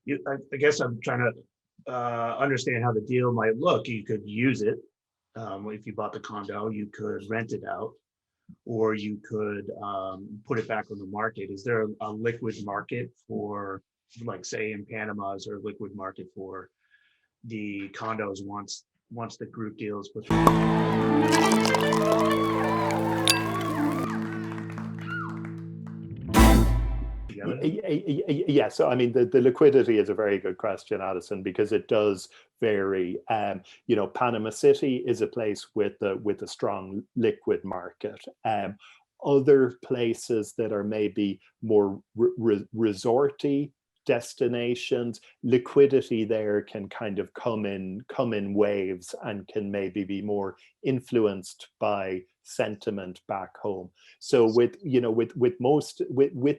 I guess I'm trying to understand how the deal might look. You could use it. If you bought the condo, you could rent it out, or you could put it back on the market. Is there a liquid market for, like, say in Panama, is there a liquid market for the condos once the group deal is put together? Yeah, so I mean, the liquidity is a very good question, Addison, because it does vary. Panama City is a place with a strong liquid market. Other places that are maybe more resorty destinations, liquidity there can kind of come in waves and can maybe be more influenced by sentiment back home. So with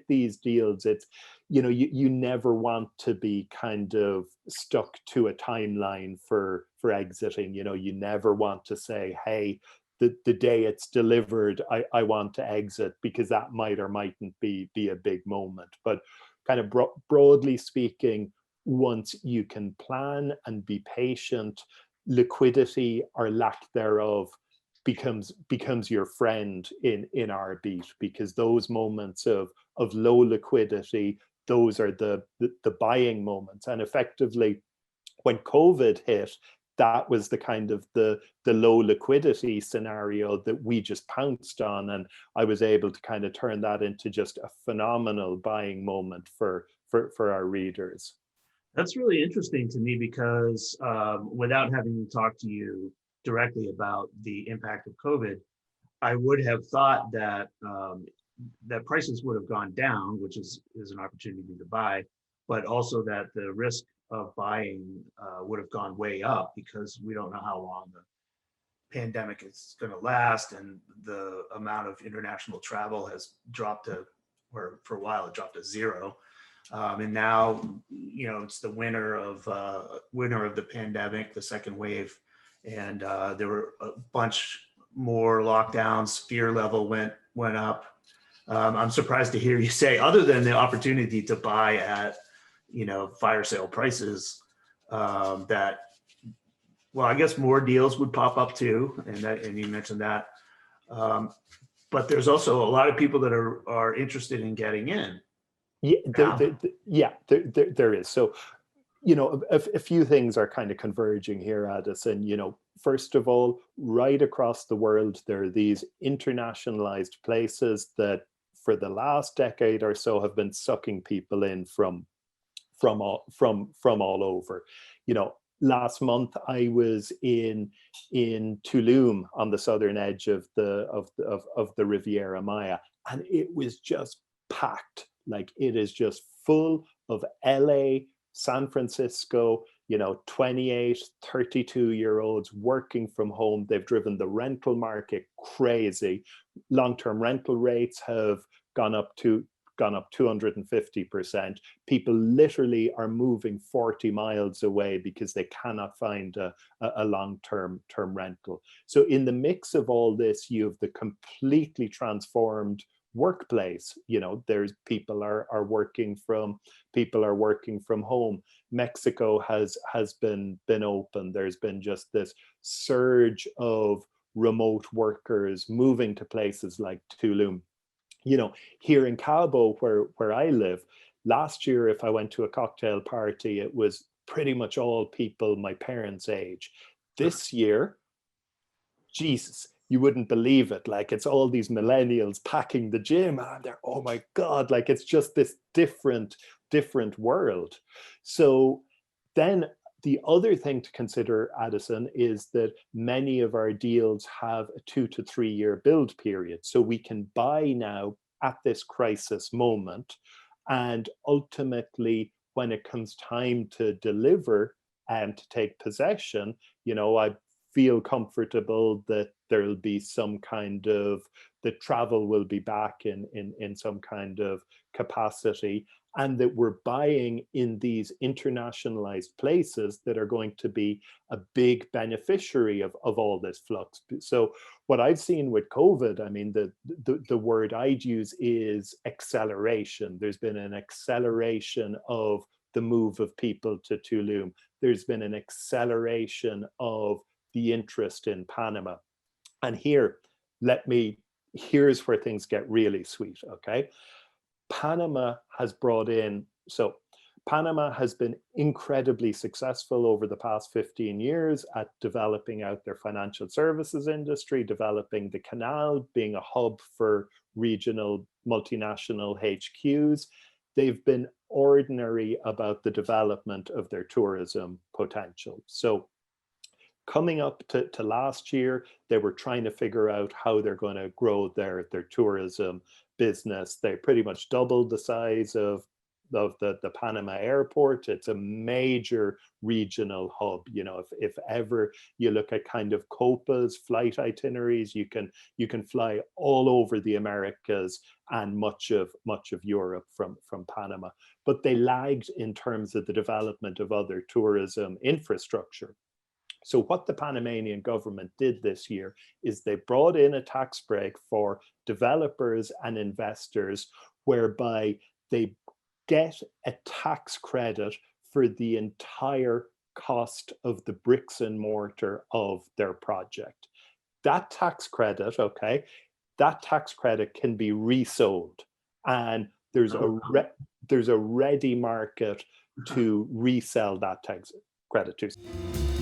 these deals, it's, you never want to be kind of stuck to a timeline for exiting. You never want to say, hey, the day it's delivered, I want to exit, because that might or mightn't be a big moment. But kind of broadly speaking, once you can plan and be patient, liquidity or lack thereof becomes your friend in our beat, because those moments of low liquidity, those are the buying moments. And effectively, when COVID hit, that was the kind of the low liquidity scenario that we just pounced on, and I was able to kind of turn that into just a phenomenal buying moment for our readers. That's really interesting to me because without having talked to you directly about the impact of COVID, I would have thought that that prices would have gone down, which is an opportunity to buy, but also that the risk of buying would have gone way up, because we don't know how long the pandemic is going to last, and the amount of international travel has dropped to, or for a while it dropped to zero. And now, it's the winter of the pandemic, the second wave, and there were a bunch more lockdowns. Fear level went up. I'm surprised to hear you say, other than the opportunity to buy at, fire sale prices, that, well, I guess more deals would pop up too, and you mentioned that. But there's also a lot of people that are interested in getting in. Yeah, there is. So, a few things are kind of converging here, Addison. First of all, right across the world, there are these internationalized places that for the last decade or so have been sucking people in from all over. Last month I was in Tulum on the southern edge of the Riviera Maya, and it was just packed. Like, it is just full of LA, San Francisco, 28, 32-year-olds working from home. They've driven the rental market crazy. Long-term rental rates have gone up 250%. People literally are moving 40 miles away because they cannot find a long-term rental. So in the mix of all this, you have the completely transformed workplace. There's people are working from home. Mexico has been open. There's been just this surge of remote workers moving to places like Tulum. Here in Cabo, where I live, last year, if I went to a cocktail party, it was pretty much all people my parents' age. This year, Jesus, you wouldn't believe it. Like, it's all these millennials packing the gym, and they're, oh my God, like, it's just this different world. So then the other thing to consider, Addison, is that many of our deals have a 2 to 3 year build period. So we can buy now at this crisis moment, and ultimately, when it comes time to deliver and to take possession, I feel comfortable that there'll be some kind of, the travel will be back in some kind of capacity, and that we're buying in these internationalized places that are going to be a big beneficiary of all this flux. So what I've seen with COVID, I mean, the word I'd use is acceleration. There's been an acceleration of the move of people to Tulum. There's been an acceleration of the interest in Panama. And here's where things get really sweet, okay? Panama has been incredibly successful over the past 15 years at developing out their financial services industry, developing the canal, being a hub for regional multinational HQs. They've been ordinary about the development of their tourism potential. So coming up to last year, they were trying to figure out how they're going to grow their tourism business. They pretty much doubled the size of the Panama airport. It's a major regional hub. You know, if ever you look at kind of Copa's flight itineraries, you can fly all over the Americas and much of Europe from Panama. But they lagged in terms of the development of other tourism infrastructure. So what the Panamanian government did this year is they brought in a tax break for developers and investors, whereby they get a tax credit for the entire cost of the bricks and mortar of their project. That tax credit, okay, that tax credit can be resold, and there's a ready market to resell that tax credit to.